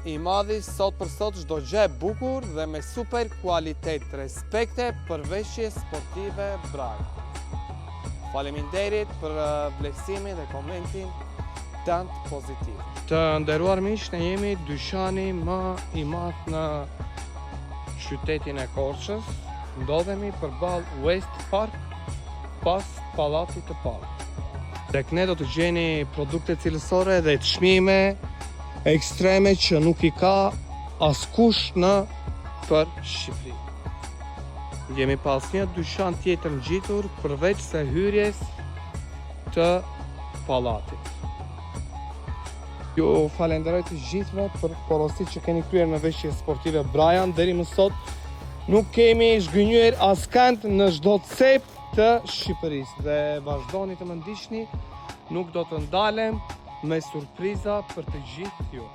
i madhi sot për sot çdo gjë e bukur dhe me super kualitet, respekte për veshje sportive Brajan. Faleminderit për vlerësimin dhe komentin tant pozitiv. Të nderuar miq, ne jemi dyqani më i madh në qytetin e Korçës. Ndodhemi përballë West Park, pas pallatit të parë. Tek ne do të gjeni produkte cilësore dhe çmime ekstreme që nuk i ka askush në për Shqipëri. Jemi pas një dyqan tjetër ngjitur përveç se hyrjes të pallatit. Ju falenderoj të gjithëve për porositë që keni kryer në veshje sportive Brajan. Deri më sot nuk kemi zhgënjyer askënd në çdo cep të Shqipërisë dhe vazhdoni të më ndiqni, nuk do të ndalem me surpriza për të gjithë ju.